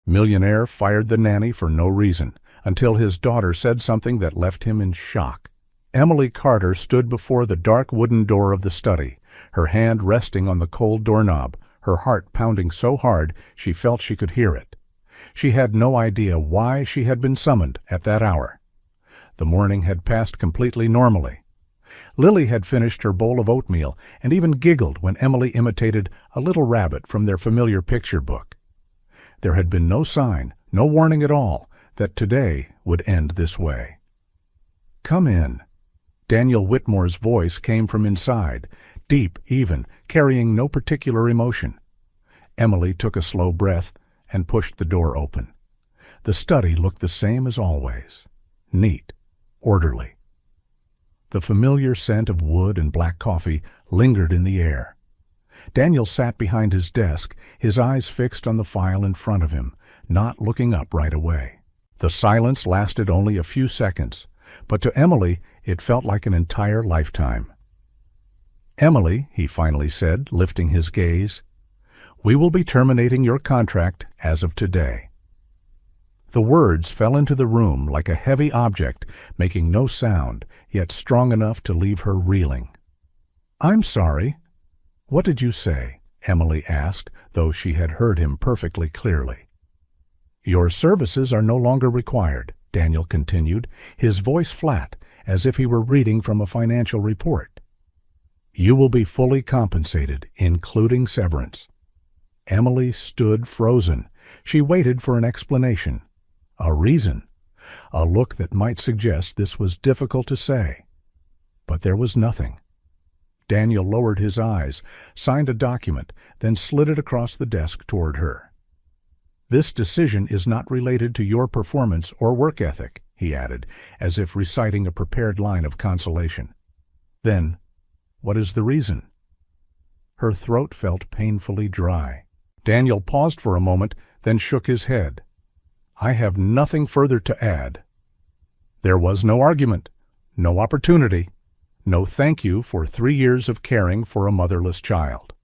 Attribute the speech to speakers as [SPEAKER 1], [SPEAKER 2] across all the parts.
[SPEAKER 1] Millionaire fired the nanny for no reason, until his daughter said something that left him in shock. Emily Carter stood before the dark wooden door of the study, her hand resting on the cold doorknob, her heart pounding so hard she felt she could hear it. She had no idea why she had been summoned at that hour. The morning had passed completely normally. Lily had finished her bowl of oatmeal and even giggled when Emily imitated a little rabbit from their familiar picture book. There had been no sign, no warning at all, that today would end this way. "Come in." Daniel Whitmore's voice came from inside, deep, even, carrying no particular emotion. Emily took a slow breath and pushed the door open. The study looked the same as always, neat, orderly. The familiar scent of wood and black coffee lingered in the air. Daniel sat behind his desk, his eyes fixed on the file in front of him, not looking up right away. The silence lasted only a few seconds, but to Emily it felt like an entire lifetime. "Emily," he finally said, lifting his gaze, "we will be terminating your contract as of today." The words fell into the room like a heavy object, making no sound, yet strong enough to leave her reeling. "I'm sorry. What did you say?" Emily asked, though she had heard him perfectly clearly. "Your services are no longer required," Daniel continued, his voice flat, as if he were reading from a financial report. "You will be fully compensated, including severance." Emily stood frozen. She waited for an explanation. A reason. A look that might suggest this was difficult to say. But there was nothing. Daniel lowered his eyes, signed a document, then slid it across the desk toward her. "This decision is not related to your performance or work ethic," he added, as if reciting a prepared line of consolation. "Then, what is the reason?" Her throat felt painfully dry. Daniel paused for a moment, then shook his head. "I have nothing further to add. There was no argument, no opportunity, no thank you for 3 years of caring for a motherless child."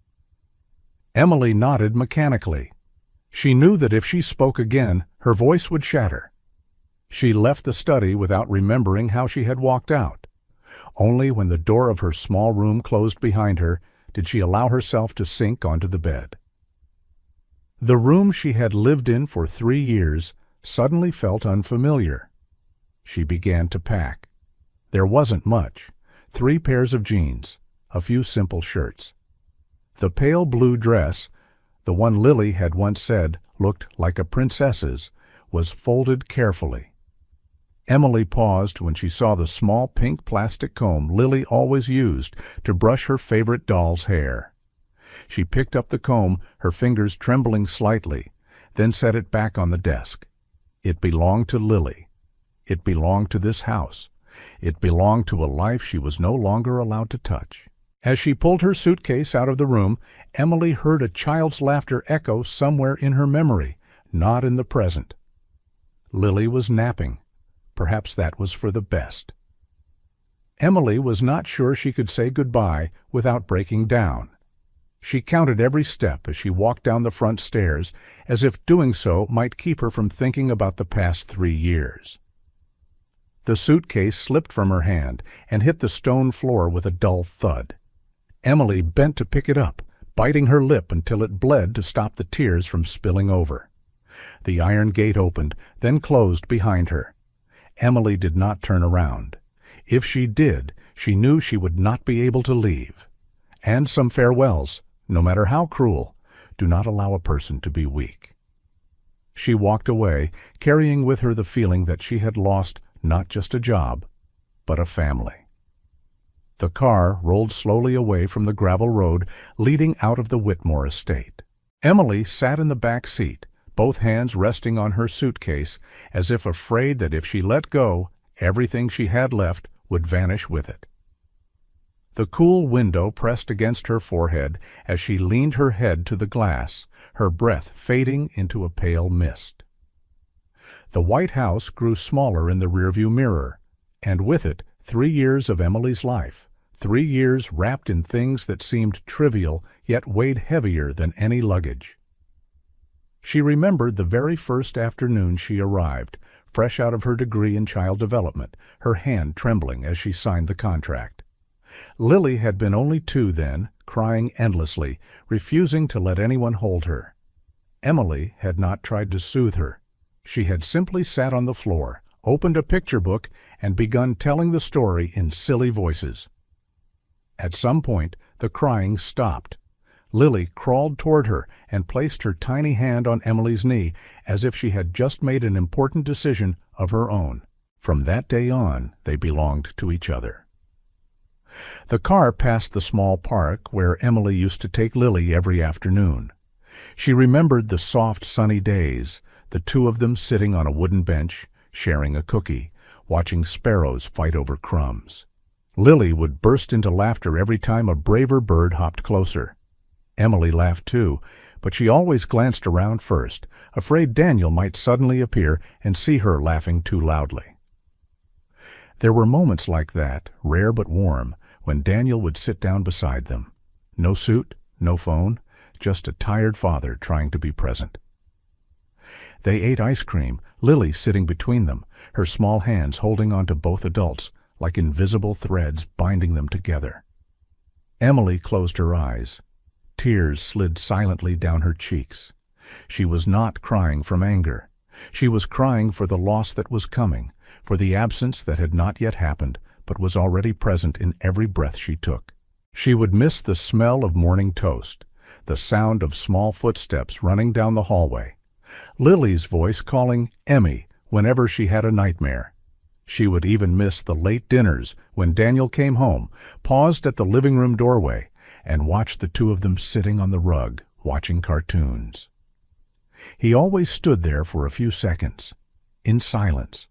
[SPEAKER 1] Emily nodded mechanically. She knew that if she spoke again, her voice would shatter. She left the study without remembering how she had walked out. Only when the door of her small room closed behind her did she allow herself to sink onto the bed. The room she had lived in for 3 years suddenly felt unfamiliar. She began to pack. There wasn't much. 3 pairs of jeans, a few simple shirts. The pale blue dress, the one Lily had once said looked like a princess's, was folded carefully. Emily paused when she saw the small pink plastic comb Lily always used to brush her favorite doll's hair. She picked up the comb, her fingers trembling slightly, then set it back on the desk. It belonged to Lily. It belonged to this house. It belonged to a life she was no longer allowed to touch. As she pulled her suitcase out of the room, Emily heard a child's laughter echo somewhere in her memory, not in the present. Lily was napping. Perhaps that was for the best. Emily was not sure she could say goodbye without breaking down. She counted every step as she walked down the front stairs, as if doing so might keep her from thinking about the past 3 years. The suitcase slipped from her hand and hit the stone floor with a dull thud. Emily bent to pick it up, biting her lip until it bled to stop the tears from spilling over. The iron gate opened, then closed behind her. Emily did not turn around. If she did, she knew she would not be able to leave. And some farewells, no matter how cruel, do not allow a person to be weak. She walked away, carrying with her the feeling that she had lost not just a job, but a family. The car rolled slowly away from the gravel road leading out of the Whitmore estate. Emily sat in the back seat, both hands resting on her suitcase, as if afraid that if she let go, everything she had left would vanish with it. The cool window pressed against her forehead as she leaned her head to the glass, her breath fading into a pale mist. The white house grew smaller in the rearview mirror, and with it 3 years of Emily's life, 3 years wrapped in things that seemed trivial yet weighed heavier than any luggage. She remembered the very first afternoon she arrived, fresh out of her degree in child development, her hand trembling as she signed the contract. Lily had been only 2 then, crying endlessly, refusing to let anyone hold her. Emily had not tried to soothe her. She had simply sat on the floor, opened a picture book, and begun telling the story in silly voices. At some point, the crying stopped. Lily crawled toward her and placed her tiny hand on Emily's knee as if she had just made an important decision of her own. From that day on, they belonged to each other. The car passed the small park where Emily used to take Lily every afternoon. She remembered the soft, sunny days, the 2 of them sitting on a wooden bench, sharing a cookie, watching sparrows fight over crumbs. Lily would burst into laughter every time a braver bird hopped closer. Emily laughed too, but she always glanced around first, afraid Daniel might suddenly appear and see her laughing too loudly. There were moments like that, rare but warm, when Daniel would sit down beside them. No suit, no phone, just a tired father trying to be present. They ate ice cream, Lily sitting between them, her small hands holding on to both adults, like invisible threads binding them together. Emily closed her eyes. Tears slid silently down her cheeks. She was not crying from anger. She was crying for the loss that was coming, for the absence that had not yet happened, but was already present in every breath she took. She would miss the smell of morning toast, the sound of small footsteps running down the hallway, Lily's voice calling Emmy whenever she had a nightmare. She would even miss the late dinners when Daniel came home, paused at the living room doorway, and watched the 2 of them sitting on the rug, watching cartoons. He always stood there for a few seconds, in silence.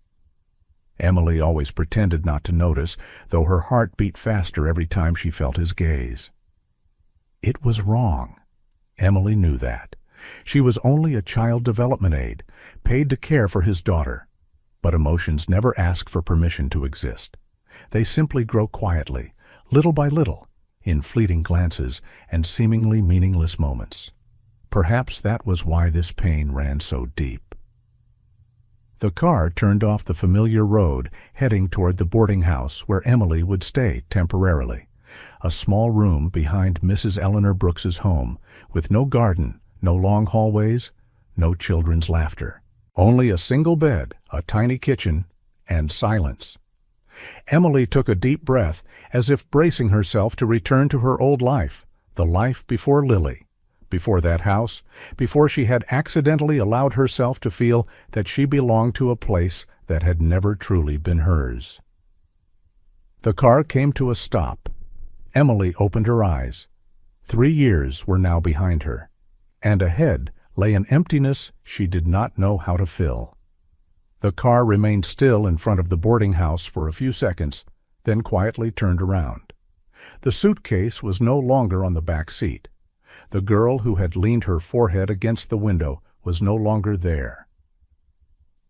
[SPEAKER 1] Emily always pretended not to notice, though her heart beat faster every time she felt his gaze. It was wrong. Emily knew that. She was only a child development aide, paid to care for his daughter. But emotions never ask for permission to exist. They simply grow quietly, little by little, in fleeting glances and seemingly meaningless moments. Perhaps that was why this pain ran so deep. The car turned off the familiar road, heading toward the boarding house where Emily would stay temporarily. A small room behind Mrs. Eleanor Brooks's home, with no garden, no long hallways, no children's laughter. Only a single bed, a tiny kitchen, and silence. Emily took a deep breath, as if bracing herself to return to her old life, the life before Lily, before that house, before she had accidentally allowed herself to feel that she belonged to a place that had never truly been hers. The car came to a stop. Emily opened her eyes. 3 years were now behind her, and ahead lay an emptiness she did not know how to fill. The car remained still in front of the boarding house for a few seconds, then quietly turned around. The suitcase was no longer on the back seat. The girl who had leaned her forehead against the window was no longer there.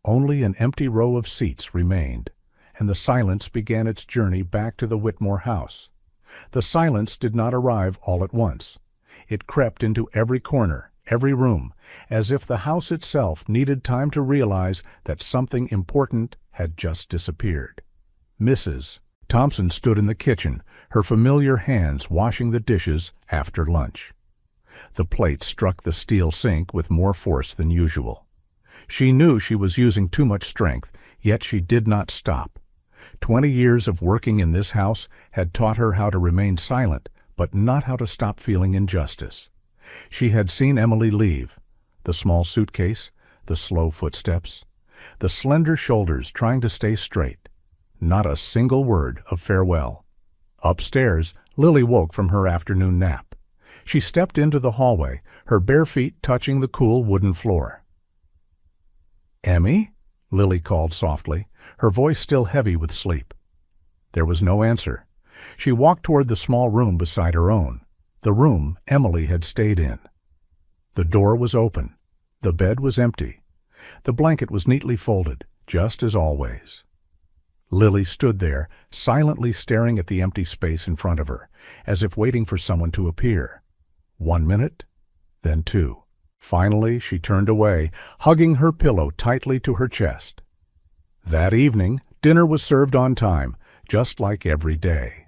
[SPEAKER 1] Only an empty row of seats remained, and the silence began its journey back to the Whitmore house. The silence did not arrive all at once. It crept into every corner, every room, as if the house itself needed time to realize that something important had just disappeared. Mrs. Thompson stood in the kitchen, her familiar hands washing the dishes after lunch. The plate struck the steel sink with more force than usual. She knew she was using too much strength, yet she did not stop. 20 years of working in this house had taught her how to remain silent, but not how to stop feeling injustice. She had seen Emily leave, the small suitcase, the slow footsteps, the slender shoulders trying to stay straight. Not a single word of farewell. Upstairs, Lily woke from her afternoon nap. She stepped into the hallway, her bare feet touching the cool wooden floor. "Emmy?" Lily called softly, her voice still heavy with sleep. There was no answer. She walked toward the small room beside her own, the room Emily had stayed in. The door was open. The bed was empty. The blanket was neatly folded, just as always. Lily stood there, silently staring at the empty space in front of her, as if waiting for someone to appear. 1 minute, then 2. Finally, she turned away, hugging her pillow tightly to her chest. That evening, dinner was served on time, just like every day.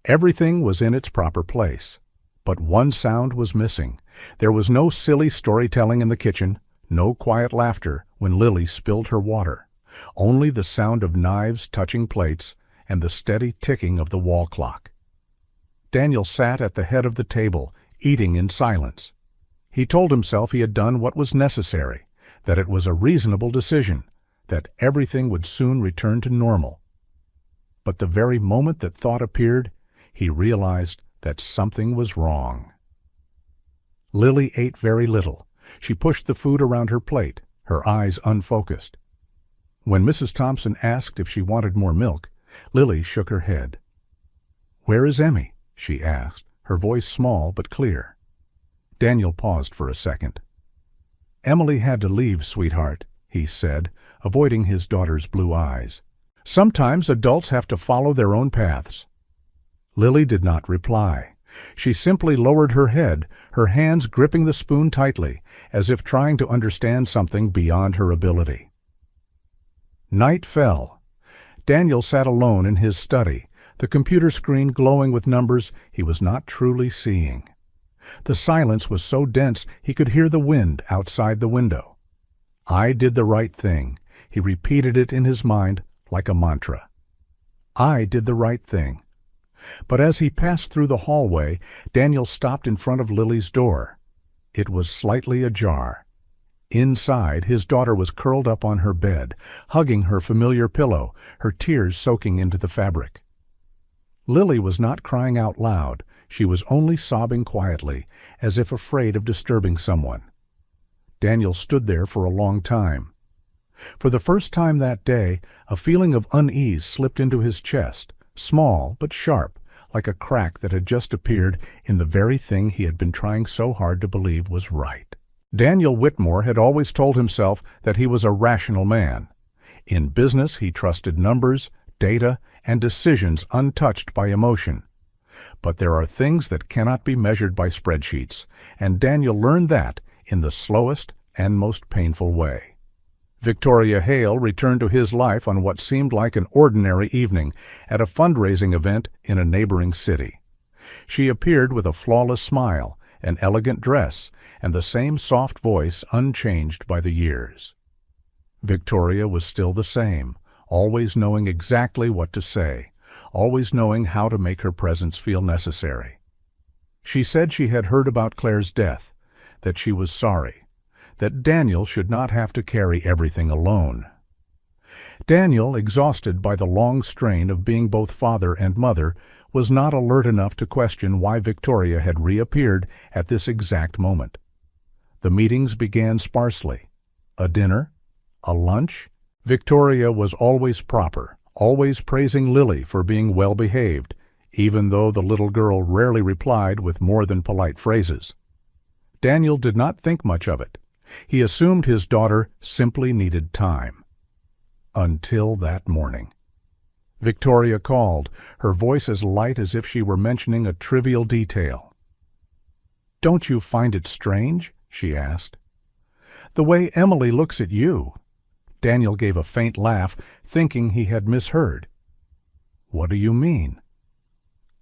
[SPEAKER 1] Everything was in its proper place. But one sound was missing. There was no silly storytelling in the kitchen, no quiet laughter when Lily spilled her water. Only the sound of knives touching plates and the steady ticking of the wall clock. Daniel sat at the head of the table, eating in silence. He told himself he had done what was necessary, that it was a reasonable decision, that everything would soon return to normal. But the very moment that thought appeared, he realized that something was wrong. Lily ate very little. She pushed the food around her plate, her eyes unfocused. When Mrs. Thompson asked if she wanted more milk, Lily shook her head. "Where is Emmy?" she asked, her voice small but clear. Daniel paused for a second. "Emily had to leave, sweetheart," he said, avoiding his daughter's blue eyes. "Sometimes adults have to follow their own paths." Lily did not reply. She simply lowered her head, her hands gripping the spoon tightly, as if trying to understand something beyond her ability. Night fell. Daniel sat alone in his study, the computer screen glowing with numbers he was not truly seeing. The silence was so dense he could hear the wind outside the window. "I did the right thing." He repeated it in his mind like a mantra. "I did the right thing." But as he passed through the hallway, Daniel stopped in front of Lily's door. It was slightly ajar. Inside, his daughter was curled up on her bed, hugging her familiar pillow, her tears soaking into the fabric. Lily was not crying out loud. She was only sobbing quietly, as if afraid of disturbing someone. Daniel stood there for a long time. For the first time that day, a feeling of unease slipped into his chest, small but sharp, like a crack that had just appeared in the very thing he had been trying so hard to believe was right. Daniel Whitmore had always told himself that he was a rational man. In business, he trusted numbers, data, and decisions untouched by emotion. But there are things that cannot be measured by spreadsheets, and Daniel learned that in the slowest and most painful way. Victoria Hale returned to his life on what seemed like an ordinary evening at a fundraising event in a neighboring city. She appeared with a flawless smile, an elegant dress, and the same soft voice unchanged by the years. Victoria was still the same, always knowing exactly what to say, always knowing how to make her presence feel necessary. She said she had heard about Claire's death, that she was sorry, that Daniel should not have to carry everything alone. Daniel, exhausted by the long strain of being both father and mother, was not alert enough to question why Victoria had reappeared at this exact moment. The meetings began sparsely. A dinner? A lunch? Victoria was always proper, always praising Lily for being well-behaved, even though the little girl rarely replied with more than polite phrases. Daniel did not think much of it. He assumed his daughter simply needed time. Until that morning. Victoria called, her voice as light as if she were mentioning a trivial detail. "Don't you find it strange?" she asked. "The way Emily looks at you." Daniel gave a faint laugh, thinking he had misheard. "What do you mean?"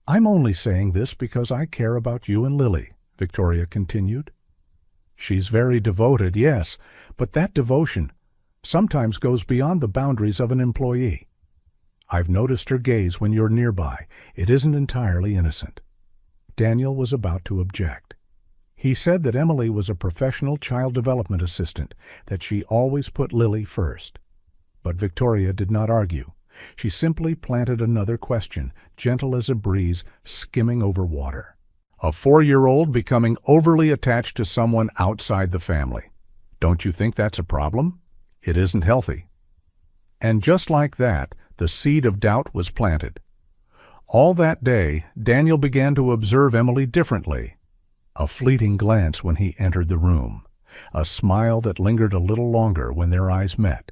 [SPEAKER 1] "I'm only saying this because I care about you and Lily," Victoria continued. "She's very devoted, yes, but that devotion sometimes goes beyond the boundaries of an employee. I've noticed her gaze when you're nearby. It isn't entirely innocent." Daniel was about to object. He said that Emily was a professional child development assistant, that she always put Lily first. But Victoria did not argue. She simply planted another question, gentle as a breeze skimming over water. A 4-year-old becoming overly attached to someone outside the family. Don't you think that's a problem? It isn't healthy. And just like that, the seed of doubt was planted. All that day, Daniel began to observe Emily differently. A fleeting glance when he entered the room, a smile that lingered a little longer when their eyes met.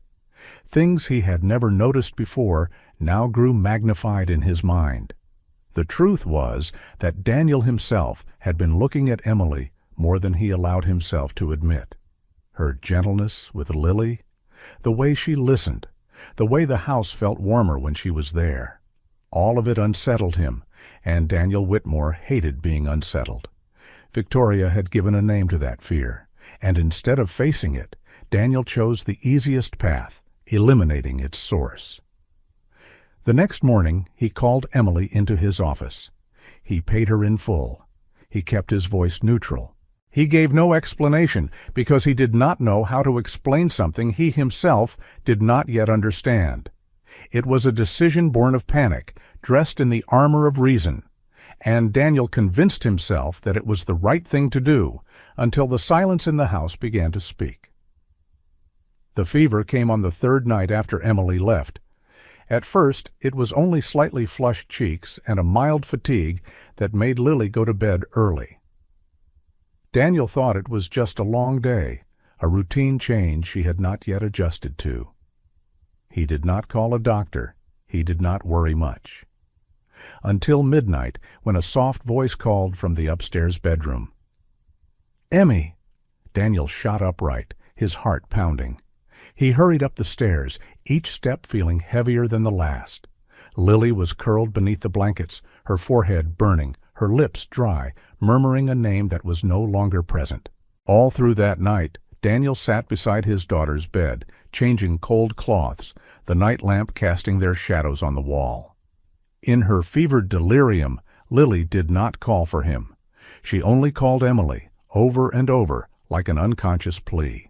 [SPEAKER 1] Things he had never noticed before now grew magnified in his mind. The truth was that Daniel himself had been looking at Emily more than he allowed himself to admit. Her gentleness with Lily, the way she listened, the way the house felt warmer when she was there. All of it unsettled him, and Daniel Whitmore hated being unsettled. Victoria had given a name to that fear, and instead of facing it, Daniel chose the easiest path, eliminating its source. The next morning, he called Emily into his office. He paid her in full. He kept his voice neutral. He gave no explanation because he did not know how to explain something he himself did not yet understand. It was a decision born of panic, dressed in the armor of reason, and Daniel convinced himself that it was the right thing to do until the silence in the house began to speak. The fever came on the third night after Emily left. At first, it was only slightly flushed cheeks and a mild fatigue that made Lily go to bed early. Daniel thought it was just a long day, a routine change she had not yet adjusted to. He did not call a doctor. He did not worry much. Until midnight, when a soft voice called from the upstairs bedroom. "Emmy!" Daniel shot upright, his heart pounding. He hurried up the stairs, each step feeling heavier than the last. Lily was curled beneath the blankets, her forehead burning, her lips dry, murmuring a name that was no longer present. All through that night, Daniel sat beside his daughter's bed, changing cold cloths, the night lamp casting their shadows on the wall. In her fevered delirium, Lily did not call for him. She only called Emily, over and over, like an unconscious plea.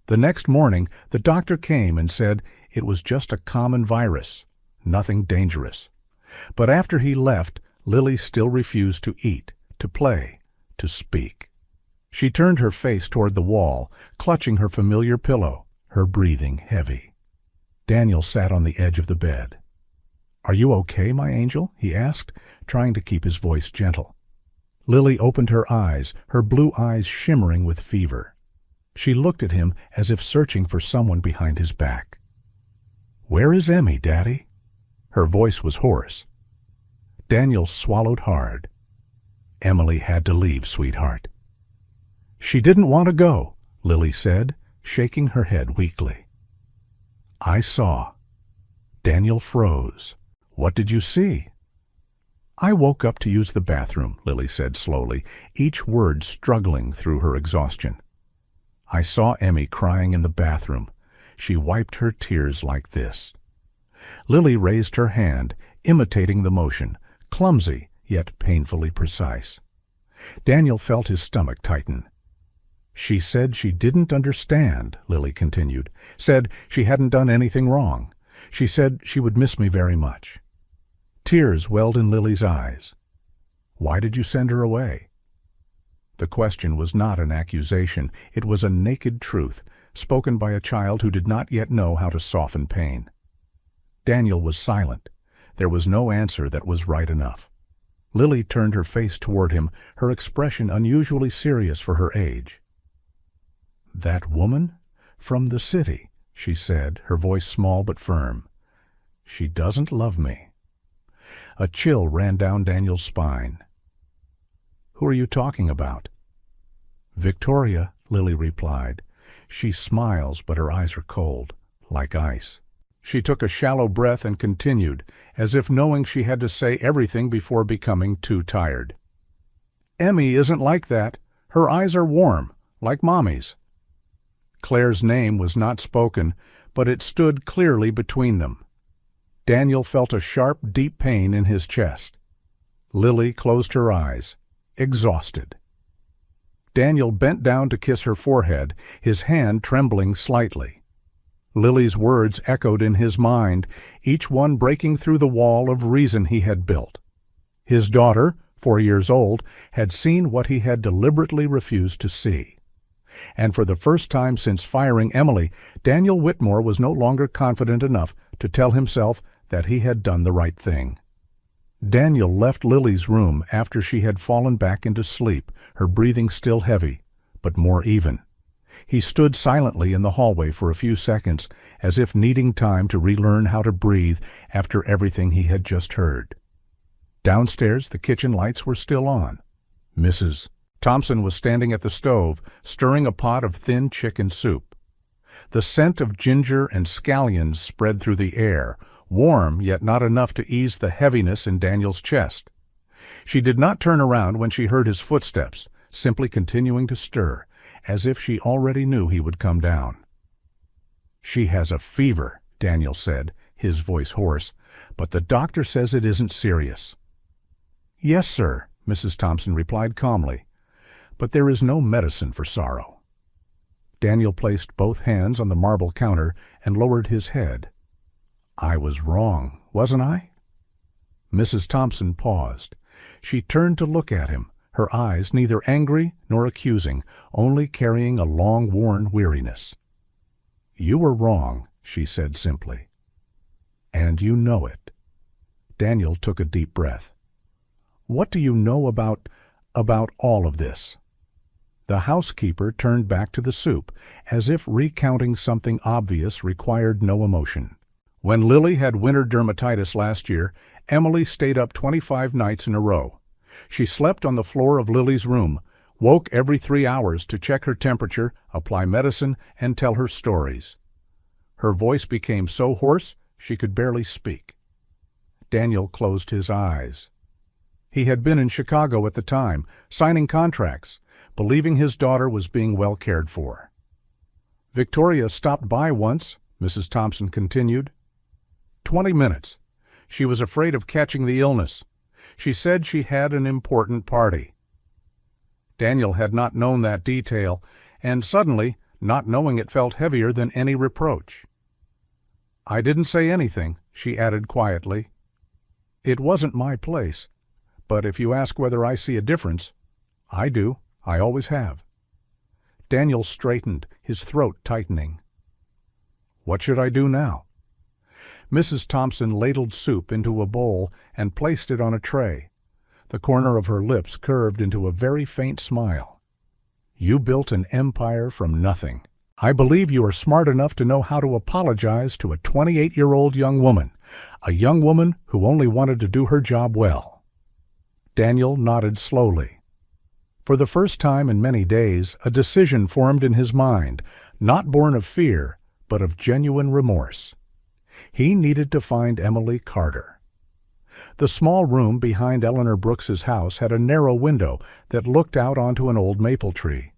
[SPEAKER 1] The next morning, the doctor came and said it was just a common virus, nothing dangerous. But after he left, Lily still refused to eat, to play, to speak. She turned her face toward the wall, clutching her familiar pillow, her breathing heavy. Daniel sat on the edge of the bed. "Are you okay, my angel?" he asked, trying to keep his voice gentle. Lily opened her eyes, her blue eyes shimmering with fever. She looked at him as if searching for someone behind his back. "Where is Emmy, Daddy?" Her voice was hoarse. Daniel swallowed hard. "Emily had to leave, sweetheart." "She didn't want to go," Lily said, shaking her head weakly. "I saw." Daniel froze. "What did you see?" "I woke up to use the bathroom," Lily said slowly, each word struggling through her exhaustion. "I saw Emmy crying in the bathroom. She wiped her tears like this." Lily raised her hand, imitating the motion, clumsy yet painfully precise. Daniel felt his stomach tighten. "She said she didn't understand," Lily continued. "Said she hadn't done anything wrong. She said she would miss me very much." Tears welled in Lily's eyes. "Why did you send her away?" The question was not an accusation. It was a naked truth, spoken by a child who did not yet know how to soften pain. Daniel was silent. There was no answer that was right enough. Lily turned her face toward him, her expression unusually serious for her age. "That woman? From the city," she said, her voice small but firm. "She doesn't love me." A chill ran down Daniel's spine. "Who are you talking about?" "Victoria," Lily replied. "She smiles, but her eyes are cold, like ice." She took a shallow breath and continued, as if knowing she had to say everything before becoming too tired. "Emmy isn't like that. Her eyes are warm, like Mommy's." Claire's name was not spoken, but it stood clearly between them. Daniel felt a sharp, deep pain in his chest. Lily closed her eyes, exhausted. Daniel bent down to kiss her forehead, his hand trembling slightly. Lily's words echoed in his mind, each one breaking through the wall of reason he had built. His daughter, 4 years old, had seen what he had deliberately refused to see. And for the first time since firing Emily, Daniel Whitmore was no longer confident enough to tell himself that he had done the right thing. Daniel left Lily's room after she had fallen back into sleep, her breathing still heavy, but more even. He stood silently in the hallway for a few seconds, as if needing time to relearn how to breathe after everything he had just heard. Downstairs, the kitchen lights were still on. Mrs. Thompson was standing at the stove, stirring a pot of thin chicken soup. The scent of ginger and scallions spread through the air, warm yet not enough to ease the heaviness in Daniel's chest. She did not turn around when she heard his footsteps, simply continuing to stir, as if she already knew he would come down. "She has a fever," Daniel said, his voice hoarse, "but the doctor says it isn't serious." "Yes, sir," Mrs. Thompson replied calmly, "but there is no medicine for sorrow." Daniel placed both hands on the marble counter and lowered his head. "I was wrong, wasn't I?" Mrs. Thompson paused. She turned to look at him, her eyes neither angry nor accusing, only carrying a long-worn weariness. "You were wrong," she said simply. "And you know it." Daniel took a deep breath. "What do you know about all of this?" The housekeeper turned back to the soup, as if recounting something obvious required no emotion. "When Lily had winter dermatitis last year, Emily stayed up 25 nights in a row. She slept on the floor of Lily's room, woke every 3 hours to check her temperature, apply medicine, and tell her stories. Her voice became so hoarse she could barely speak." Daniel closed his eyes. He had been in Chicago at the time, signing contracts, believing his daughter was being well cared for. "Victoria stopped by once," Mrs. Thompson continued. 20 minutes. She was afraid of catching the illness. She said she had an important party." Daniel had not known that detail, and suddenly, not knowing it felt heavier than any reproach. "I didn't say anything," she added quietly. "It wasn't my place. But if you ask whether I see a difference, I do. I always have." Daniel straightened, his throat tightening. "What should I do now?" Mrs. Thompson ladled soup into a bowl and placed it on a tray. The corner of her lips curved into a very faint smile. "You built an empire from nothing. I believe you are smart enough to know how to apologize to a 28-year-old young woman, a young woman who only wanted to do her job well." Daniel nodded slowly. For the first time in many days, a decision formed in his mind, not born of fear, but of genuine remorse. He needed to find Emily Carter. The small room behind Eleanor Brooks's house had a narrow window that looked out onto an old maple tree.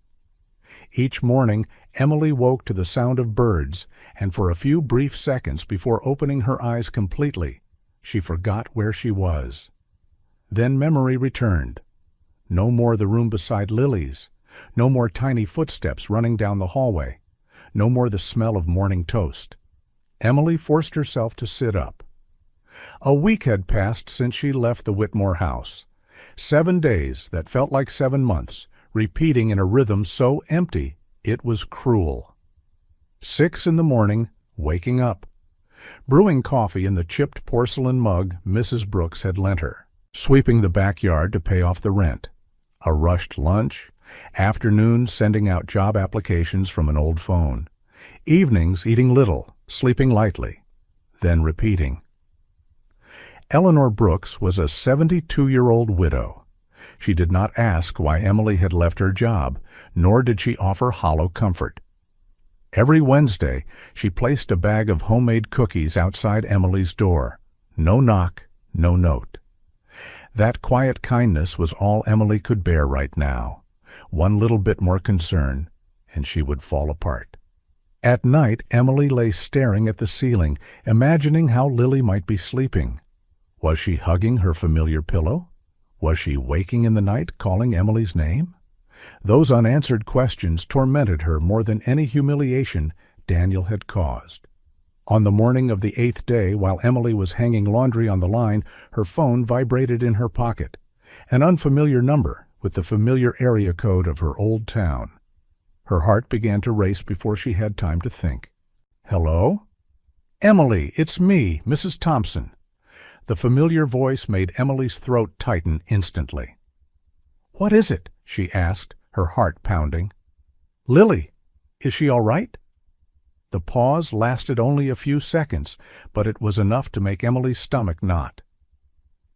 [SPEAKER 1] Each morning, Emily woke to the sound of birds, and for a few brief seconds before opening her eyes completely, she forgot where she was. Then memory returned. No more the room beside Lily's, no more tiny footsteps running down the hallway, no more the smell of morning toast. Emily forced herself to sit up. A week had passed since she left the Whitmore house. 7 days that felt like 7 months, repeating in a rhythm so empty it was cruel. 6 in the morning, waking up. Brewing coffee in the chipped porcelain mug Mrs. Brooks had lent her. Sweeping the backyard to pay off the rent. A rushed lunch. Afternoons sending out job applications from an old phone. Evenings eating little, sleeping lightly, then repeating. Eleanor Brooks was a 72-year-old widow. She did not ask why Emily had left her job, nor did she offer hollow comfort. Every Wednesday, she placed a bag of homemade cookies outside Emily's door. No knock, no note. That quiet kindness was all Emily could bear right now. One little bit more concern, and she would fall apart. At night, Emily lay staring at the ceiling, imagining how Lily might be sleeping. Was she hugging her familiar pillow? Was she waking in the night, calling Emily's name? Those unanswered questions tormented her more than any humiliation Daniel had caused. On the morning of the 8th day, while Emily was hanging laundry on the line, her phone vibrated in her pocket. An unfamiliar number with the familiar area code of her old town. Her heart began to race before she had time to think. "Hello?" "Emily, it's me, Mrs. Thompson." The familiar voice made Emily's throat tighten instantly. "What is it?" she asked, her heart pounding. "Lily, is she all right?" The pause lasted only a few seconds, but it was enough to make Emily's stomach knot.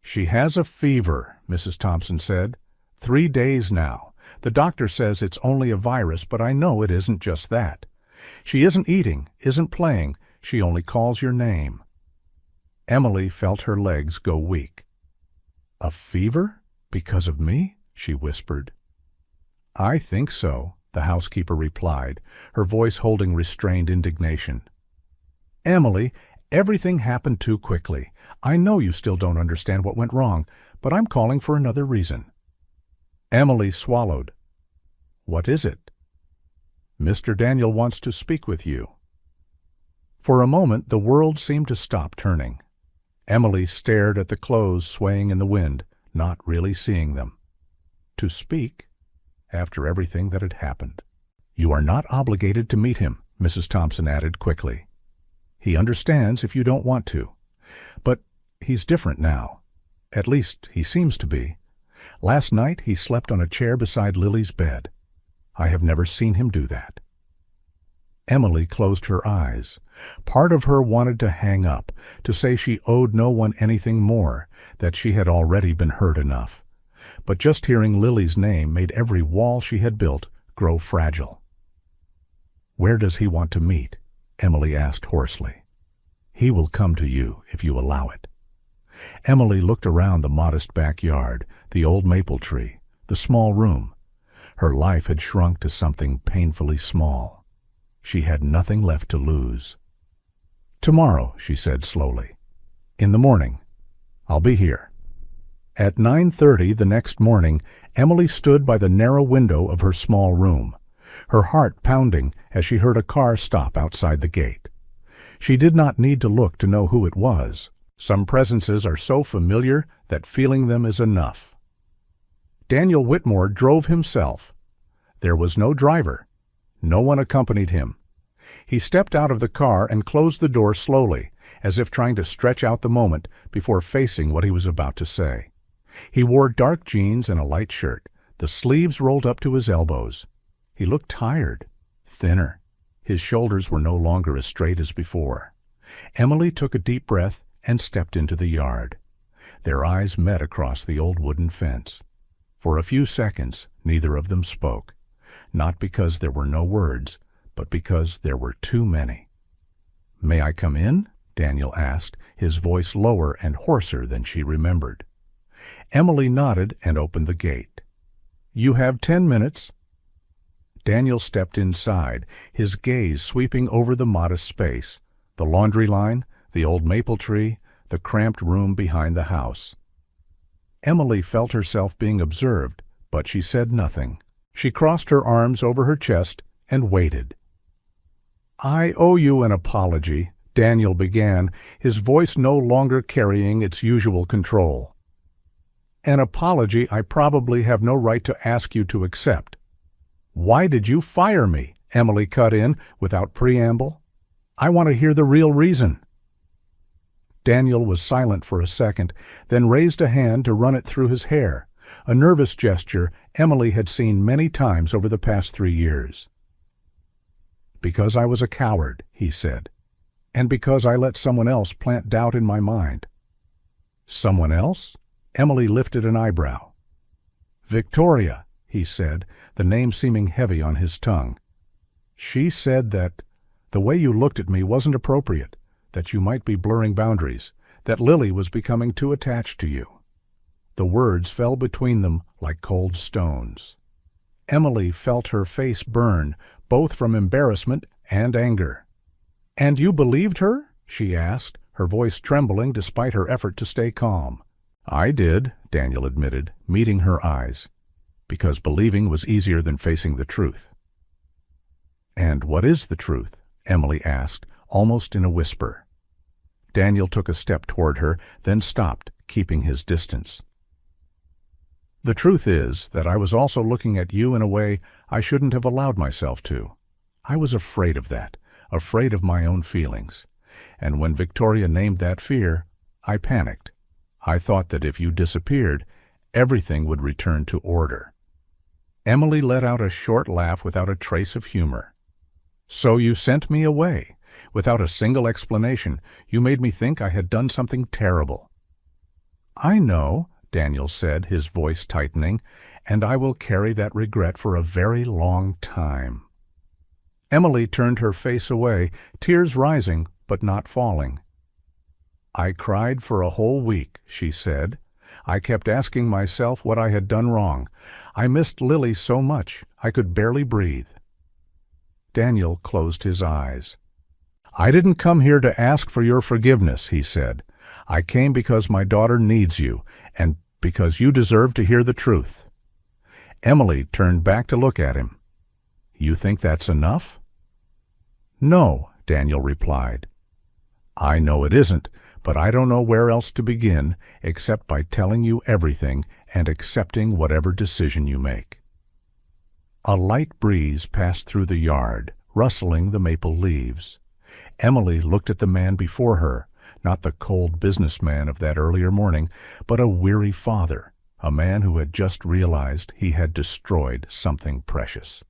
[SPEAKER 1] "She has a fever," Mrs. Thompson said. 3 days now. The doctor says it's only a virus, but I know it isn't just that. She isn't eating, isn't playing, she only calls your name." Emily felt her legs go weak. "A fever? Because of me?" she whispered. "I think so," the housekeeper replied, her voice holding restrained indignation. "Emily, everything happened too quickly. I know you still don't understand what went wrong, but I'm calling for another reason." Emily swallowed. "What is it?" "Mr. Daniel wants to speak with you." For a moment the world seemed to stop turning. Emily stared at the clothes swaying in the wind, not really seeing them. To speak? After everything that had happened. "You are not obligated to meet him," Mrs. Thompson added quickly. "He understands if you don't want to. But he's different now. At least he seems to be. Last night he slept on a chair beside Lily's bed. I have never seen him do that." Emily closed her eyes. Part of her wanted to hang up, to say she owed no one anything more, that she had already been hurt enough. But just hearing Lily's name made every wall she had built grow fragile. "Where does he want to meet?" Emily asked hoarsely. "He will come to you if you allow it." Emily looked around the modest backyard, the old maple tree, the small room. Her life had shrunk to something painfully small. She had nothing left to lose. "Tomorrow," she said slowly. "In the morning. I'll be here." At 9:30 the next morning, Emily stood by the narrow window of her small room, her heart pounding as she heard a car stop outside the gate. She did not need to look to know who it was. Some presences are so familiar that feeling them is enough. Daniel Whitmore drove himself. There was no driver. No one accompanied him. He stepped out of the car and closed the door slowly, as if trying to stretch out the moment before facing what he was about to say. He wore dark jeans and a light shirt, the sleeves rolled up to his elbows. He looked tired, thinner. His shoulders were no longer as straight as before. Emily took a deep breath and stepped into the yard. Their eyes met across the old wooden fence. For a few seconds, neither of them spoke, not because there were no words, but because there were too many. "May I come in?" Daniel asked, his voice lower and hoarser than she remembered. Emily nodded and opened the gate. "You have 10 minutes." Daniel stepped inside, his gaze sweeping over the modest space, the laundry line, the old maple tree, the cramped room behind the house. Emily felt herself being observed, but she said nothing. She crossed her arms over her chest and waited. "I owe you an apology," Daniel began, his voice no longer carrying its usual control. "An apology I probably have no right to ask you to accept." "Why did you fire me?" Emily cut in without preamble. "I want to hear the real reason." Daniel was silent for a second, then raised a hand to run it through his hair, a nervous gesture Emily had seen many times over the past 3 years. "Because I was a coward," he said, "and because I let someone else plant doubt in my mind." "Someone else?" Emily lifted an eyebrow. "Victoria," he said, the name seeming heavy on his tongue. "She said that the way you looked at me wasn't appropriate, that you might be blurring boundaries, that Lily was becoming too attached to you." The words fell between them like cold stones. Emily felt her face burn, both from embarrassment and anger. "And you believed her?" she asked, her voice trembling despite her effort to stay calm. "I did," Daniel admitted, meeting her eyes, "because believing was easier than facing the truth." "And what is the truth?" Emily asked, almost in a whisper. Daniel took a step toward her, then stopped, keeping his distance. "The truth is that I was also looking at you in a way I shouldn't have allowed myself to. I was afraid of that, afraid of my own feelings. And when Victoria named that fear, I panicked. I thought that if you disappeared, everything would return to order." Emily let out a short laugh without a trace of humor. "So you sent me away. Without a single explanation, you made me think I had done something terrible." "I know," Daniel said, his voice tightening, "and I will carry that regret for a very long time." Emily turned her face away, tears rising but not falling. "I cried for a whole week," she said. "I kept asking myself what I had done wrong. I missed Lily so much, I could barely breathe." Daniel closed his eyes. "I didn't come here to ask for your forgiveness," he said. "I came because my daughter needs you, and because you deserve to hear the truth." Emily turned back to look at him. "You think that's enough?" "No," Daniel replied. "I know it isn't, but I don't know where else to begin except by telling you everything and accepting whatever decision you make." A light breeze passed through the yard, rustling the maple leaves. Emily looked at the man before her, not the cold businessman of that earlier morning, but a weary father, a man who had just realized he had destroyed something precious.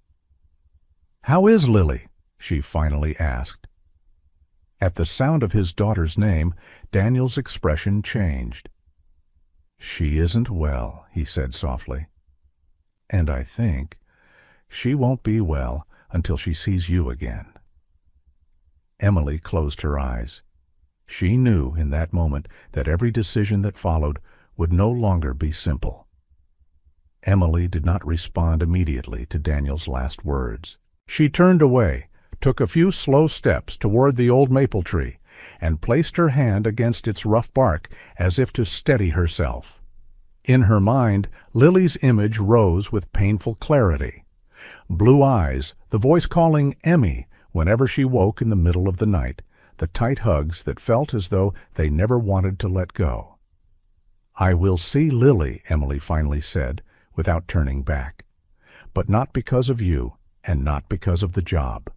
[SPEAKER 1] "How is Lily?" she finally asked. At the sound of his daughter's name, Daniel's expression changed. "She isn't well," he said softly. "And I think she won't be well until she sees you again." Emily closed her eyes. She knew in that moment that every decision that followed would no longer be simple. Emily did not respond immediately to Daniel's last words. She turned away, took a few slow steps toward the old maple tree, and placed her hand against its rough bark as if to steady herself. In her mind, Lily's image rose with painful clarity. Blue eyes, the voice calling Emmy whenever she woke in the middle of the night, the tight hugs that felt as though they never wanted to let go. "I will see Lily," Emily finally said, without turning back. "But not because of you, and not because of the job."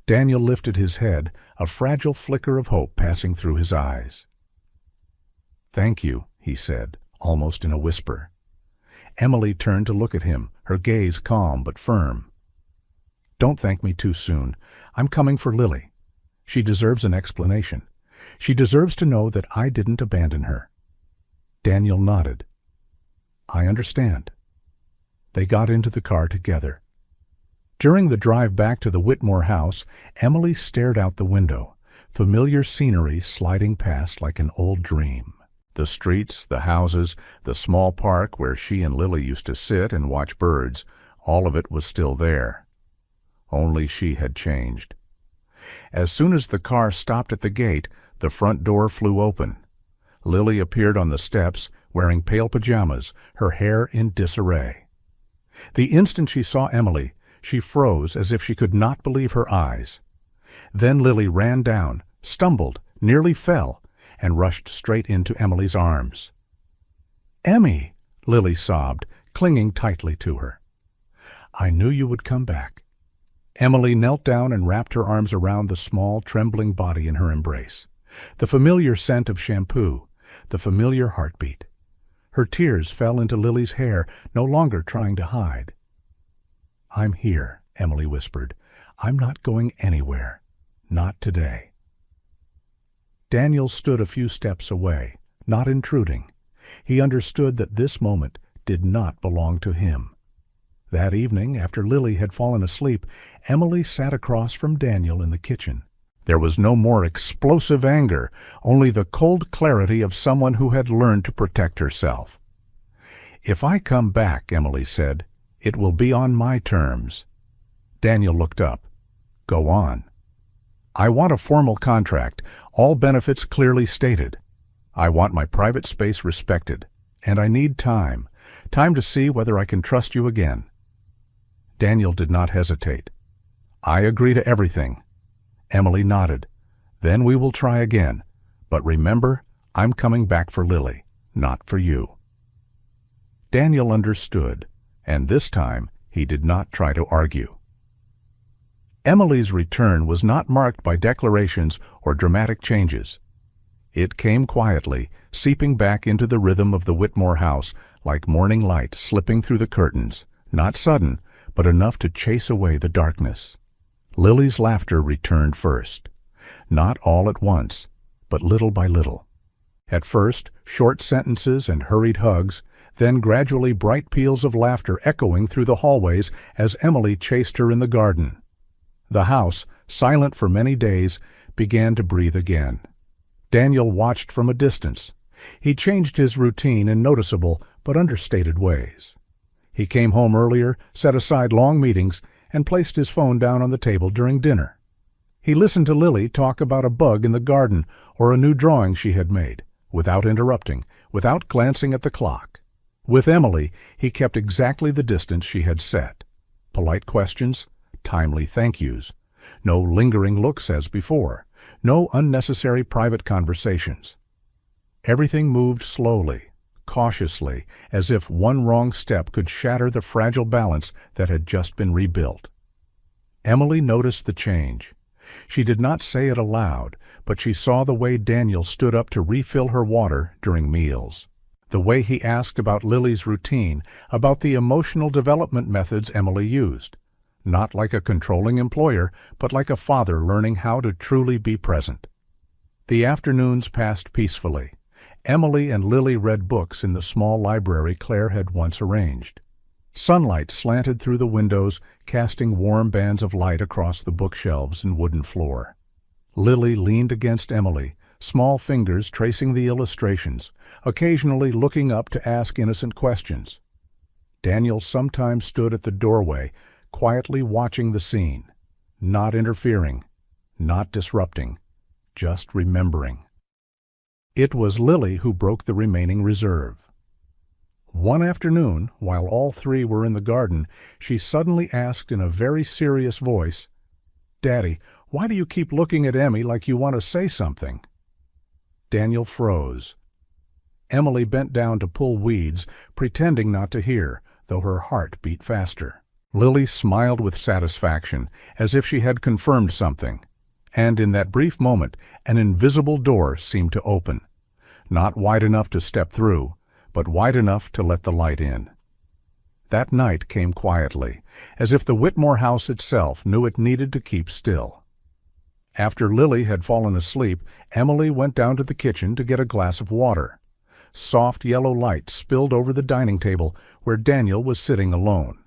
[SPEAKER 1] Daniel lifted his head, a fragile flicker of hope passing through his eyes. "Thank you," he said, almost in a whisper. Emily turned to look at him, her gaze calm but firm. "Don't thank me too soon. I'm coming for Lily. She deserves an explanation. She deserves to know that I didn't abandon her." Daniel nodded. "I understand." They got into the car together. During the drive back to the Whitmore house, Emily stared out the window, familiar scenery sliding past like an old dream. The streets, the houses, the small park where she and Lily used to sit and watch birds, all of it was still there. Only she had changed. As soon as the car stopped at the gate, the front door flew open. Lily appeared on the steps, wearing pale pajamas, her hair in disarray. The instant she saw Emily, she froze as if she could not believe her eyes. Then Lily ran down, stumbled, nearly fell, and rushed straight into Emily's arms. "Emmy!" Lily sobbed, clinging tightly to her. "I knew you would come back." Emily knelt down and wrapped her arms around the small, trembling body in her embrace. The familiar scent of shampoo, the familiar heartbeat. Her tears fell into Lily's hair, no longer trying to hide. "I'm here," Emily whispered. "I'm not going anywhere. Not today." Daniel stood a few steps away, not intruding. He understood that this moment did not belong to him. That evening, after Lily had fallen asleep, Emily sat across from Daniel in the kitchen. There was no more explosive anger, only the cold clarity of someone who had learned to protect herself. "If I come back," Emily said, "it will be on my terms." Daniel looked up. "Go on." "I want a formal contract, all benefits clearly stated. I want my private space respected, and I need time to see whether I can trust you again." Daniel did not hesitate. "I agree to everything." Emily nodded. "Then we will try again. But remember, I'm coming back for Lily, not for you." Daniel understood, and this time he did not try to argue. Emily's return was not marked by declarations or dramatic changes. It came quietly, seeping back into the rhythm of the Whitmore house like morning light slipping through the curtains, not sudden, but enough to chase away the darkness. Lily's laughter returned first, not all at once, but little by little. At first, short sentences and hurried hugs, then gradually bright peals of laughter echoing through the hallways as Emily chased her in the garden. The house, silent for many days, began to breathe again. Daniel watched from a distance. He changed his routine in noticeable but understated ways. He came home earlier, set aside long meetings, and placed his phone down on the table during dinner. He listened to Lily talk about a bug in the garden or a new drawing she had made, without interrupting, without glancing at the clock. With Emily, he kept exactly the distance she had set. Polite questions, timely thank yous. No lingering looks as before. No unnecessary private conversations. Everything moved slowly, cautiously, as if one wrong step could shatter the fragile balance that had just been rebuilt. Emily noticed the change. She did not say it aloud, but she saw the way Daniel stood up to refill her water during meals. The way he asked about Lily's routine, about the emotional development methods Emily used. Not like a controlling employer, but like a father learning how to truly be present. The afternoons passed peacefully. Emily and Lily read books in the small library Claire had once arranged. Sunlight slanted through the windows, casting warm bands of light across the bookshelves and wooden floor. Lily leaned against Emily, small fingers tracing the illustrations, occasionally looking up to ask innocent questions. Daniel sometimes stood at the doorway, quietly watching the scene, not interfering, not disrupting, just remembering. It was Lily who broke the remaining reserve. One afternoon, while all three were in the garden, she suddenly asked in a very serious voice, "Daddy, why do you keep looking at Emmy like you want to say something?" Daniel froze. Emily bent down to pull weeds, pretending not to hear, though her heart beat faster. Lily smiled with satisfaction, as if she had confirmed something. And in that brief moment, an invisible door seemed to open. Not wide enough to step through, but wide enough to let the light in. That night came quietly, as if the Whitmore house itself knew it needed to keep still. After Lily had fallen asleep, Emily went down to the kitchen to get a glass of water. Soft yellow light spilled over the dining table where Daniel was sitting alone.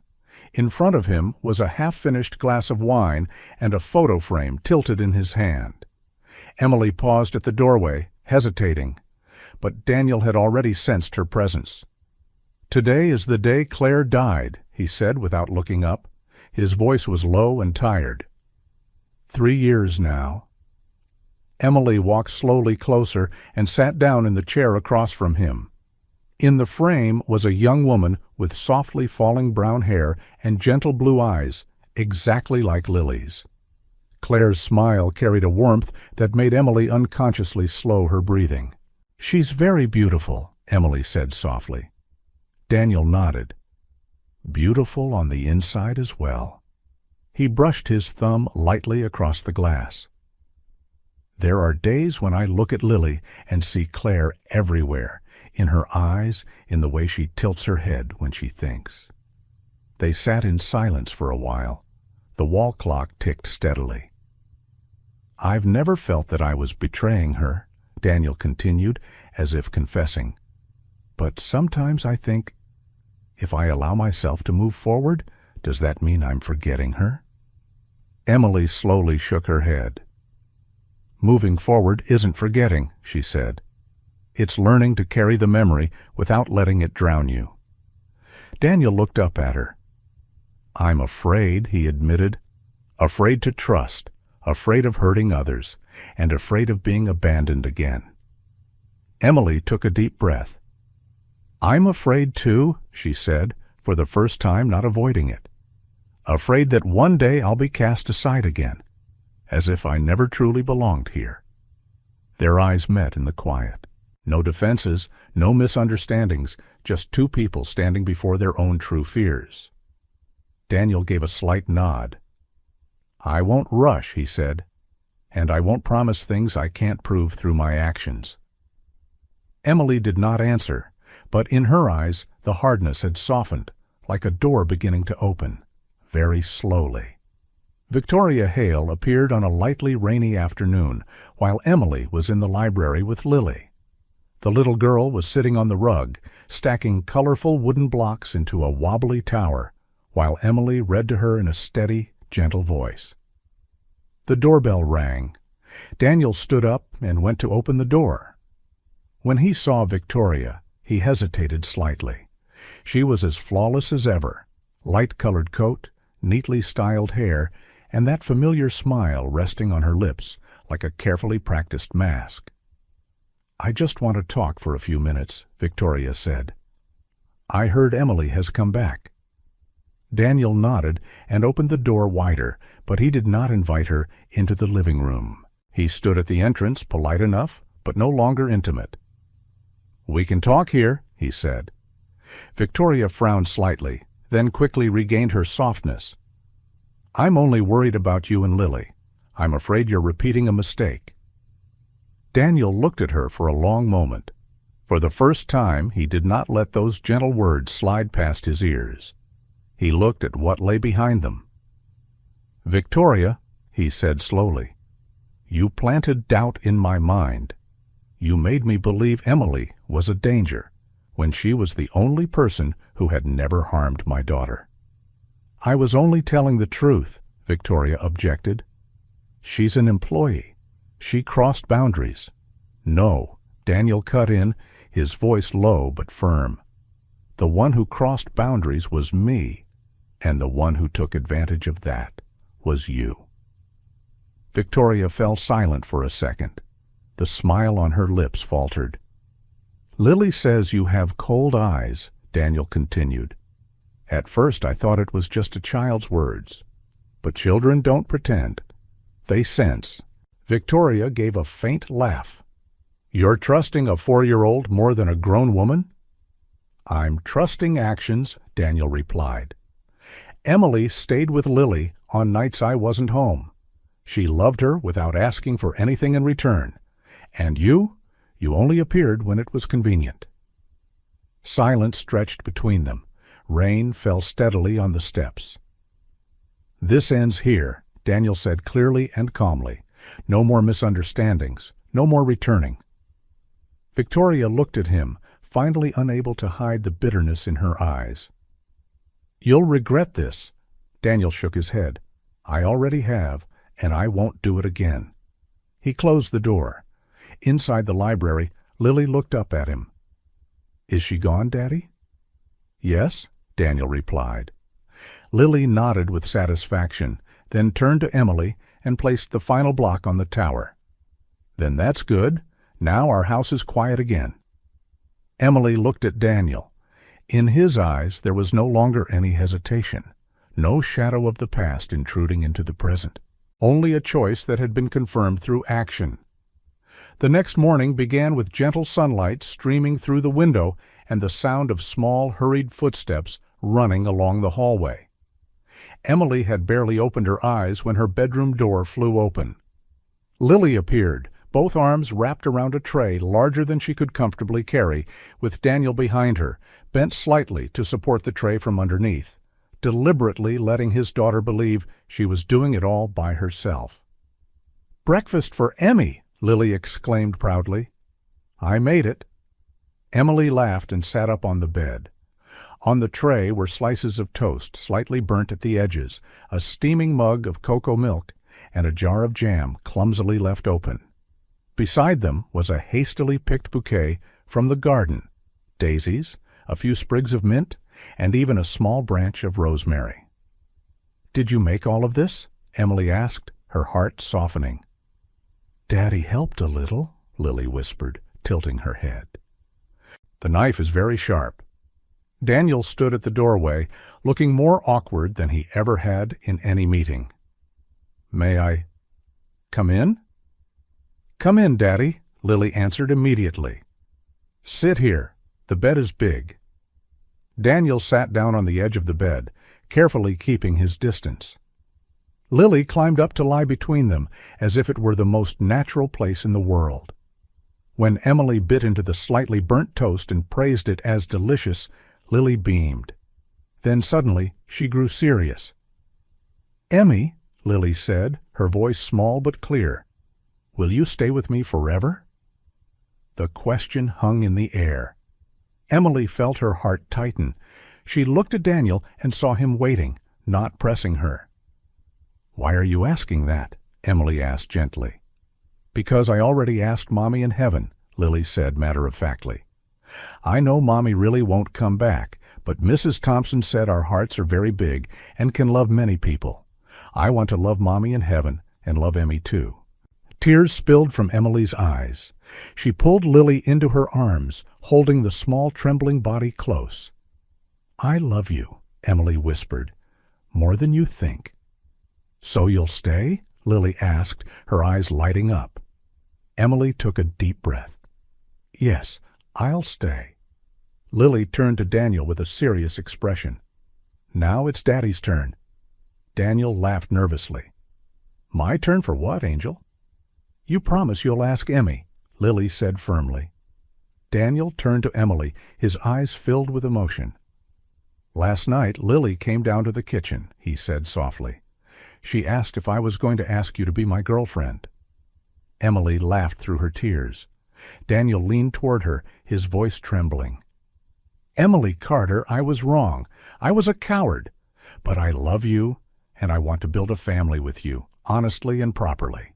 [SPEAKER 1] In front of him was a half-finished glass of wine and a photo frame tilted in his hand. Emily paused at the doorway, hesitating, but Daniel had already sensed her presence. "Today is the day Claire died," he said without looking up. His voice was low and tired. 3 years now. Emily walked slowly closer and sat down in the chair across from him. In the frame was a young woman with softly falling brown hair and gentle blue eyes, exactly like Lily's. Claire's smile carried a warmth that made Emily unconsciously slow her breathing. "She's very beautiful," Emily said softly. Daniel nodded. "Beautiful on the inside as well." He brushed his thumb lightly across the glass. "There are days when I look at Lily and see Claire everywhere, in her eyes, in the way she tilts her head when she thinks." They sat in silence for a while. The wall clock ticked steadily. "I've never felt that I was betraying her," Daniel continued, as if confessing. "But sometimes I think, if I allow myself to move forward, does that mean I'm forgetting her?" Emily slowly shook her head. "Moving forward isn't forgetting," she said. "It's learning to carry the memory without letting it drown you." Daniel looked up at her. "I'm afraid," he admitted. "Afraid to trust, afraid of hurting others, and afraid of being abandoned again." Emily took a deep breath. "I'm afraid too," she said, for the first time not avoiding it. "Afraid that one day I'll be cast aside again, as if I never truly belonged here." Their eyes met in the quiet. No defenses, no misunderstandings, just two people standing before their own true fears. Daniel gave a slight nod. "I won't rush," he said, "and I won't promise things I can't prove through my actions." Emily did not answer, but in her eyes the hardness had softened, like a door beginning to open, very slowly. Victoria Hale appeared on a lightly rainy afternoon, while Emily was in the library with Lily. The little girl was sitting on the rug, stacking colorful wooden blocks into a wobbly tower, while Emily read to her in a steady, gentle voice. The doorbell rang. Daniel stood up and went to open the door. When he saw Victoria, he hesitated slightly. She was as flawless as ever, light-colored coat, neatly styled hair, and that familiar smile resting on her lips like a carefully practiced mask. "I just want to talk for a few minutes," Victoria said. "I heard Emily has come back." Daniel nodded and opened the door wider, but he did not invite her into the living room. He stood at the entrance, polite enough, but no longer intimate. "We can talk here," he said. Victoria frowned slightly, then quickly regained her softness. "I'm only worried about you and Lily. I'm afraid you're repeating a mistake." Daniel looked at her for a long moment. For the first time, he did not let those gentle words slide past his ears. He looked at what lay behind them. "Victoria," he said slowly, "you planted doubt in my mind. You made me believe Emily was a danger, when she was the only person who had never harmed my daughter." "I was only telling the truth," Victoria objected. "She's an employee. She crossed boundaries." "No," Daniel cut in, his voice low but firm. "The one who crossed boundaries was me, and the one who took advantage of that was you." Victoria fell silent for a second. The smile on her lips faltered. "Lily says you have cold eyes," Daniel continued. "At first I thought it was just a child's words. But children don't pretend. They sense." Victoria gave a faint laugh. "You're trusting a 4-year-old more than a grown woman?" "I'm trusting actions," Daniel replied. "Emily stayed with Lily on nights I wasn't home. She loved her without asking for anything in return. And you only appeared when it was convenient." Silence stretched between them. Rain fell steadily on the steps. "This ends here," Daniel said clearly and calmly. "No more misunderstandings, no more returning." Victoria looked at him, finally unable to hide the bitterness in her eyes. "You'll regret this." Daniel shook his head. "I already have, and I won't do it again." He closed the door. Inside the library, Lily looked up at him. "Is she gone, Daddy?" "Yes," Daniel replied. Lily nodded with satisfaction, then turned to Emily and placed the final block on the tower. "Then that's good. Now our house is quiet again." Emily looked at Daniel. In his eyes there was no longer any hesitation, no shadow of the past intruding into the present, only a choice that had been confirmed through action. The next morning began with gentle sunlight streaming through the window and the sound of small, hurried footsteps running along the hallway. Emily had barely opened her eyes when her bedroom door flew open. Lily appeared, both arms wrapped around a tray larger than she could comfortably carry, with Daniel behind her, bent slightly to support the tray from underneath, deliberately letting his daughter believe she was doing it all by herself. "Breakfast for Emmy!" Lily exclaimed proudly. "I made it." Emily laughed and sat up on the bed. On the tray were slices of toast, slightly burnt at the edges, a steaming mug of cocoa milk, and a jar of jam clumsily left open. Beside them was a hastily picked bouquet from the garden, daisies, a few sprigs of mint, and even a small branch of rosemary. "Did you make all of this?" Emily asked, her heart softening. "Daddy helped a little," Lily whispered, tilting her head. "The knife is very sharp." Daniel stood at the doorway, looking more awkward than he ever had in any meeting. "May I come in?" "Come in, Daddy," Lily answered immediately. "Sit here. The bed is big." Daniel sat down on the edge of the bed, carefully keeping his distance. Lily climbed up to lie between them, as if it were the most natural place in the world. When Emily bit into the slightly burnt toast and praised it as delicious, Lily beamed. Then suddenly she grew serious. "Emmy," Lily said, her voice small but clear, "will you stay with me forever?" The question hung in the air. Emily felt her heart tighten. She looked at Daniel and saw him waiting, not pressing her. "Why are you asking that?" Emily asked gently. "Because I already asked Mommy in heaven," Lily said matter-of-factly. "I know Mommy really won't come back, but Mrs. Thompson said our hearts are very big and can love many people. I want to love Mommy in heaven and love Emmy too." Tears spilled from Emily's eyes. She pulled Lily into her arms, holding the small trembling body close. "I love you," Emily whispered, "more than you think." "So you'll stay?" Lily asked, her eyes lighting up. Emily took a deep breath. "Yes, I'll stay." Lily turned to Daniel with a serious expression. "Now it's Daddy's turn." Daniel laughed nervously. "My turn for what, Angel?" "You promise you'll ask Emmy," Lily said firmly. Daniel turned to Emily, his eyes filled with emotion. "Last night Lily came down to the kitchen," he said softly. "She asked if I was going to ask you to be my girlfriend." Emily laughed through her tears. Daniel leaned toward her, his voice trembling. "Emily Carter, I was wrong. I was a coward. But I love you, and I want to build a family with you, honestly and properly."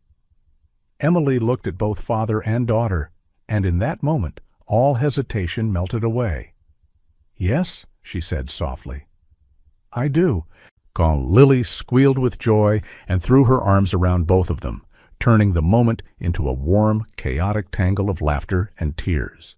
[SPEAKER 1] Emily looked at both father and daughter, and in that moment all hesitation melted away. "Yes," she said softly. "I do." Lily squealed with joy and threw her arms around both of them, turning the moment into a warm, chaotic tangle of laughter and tears.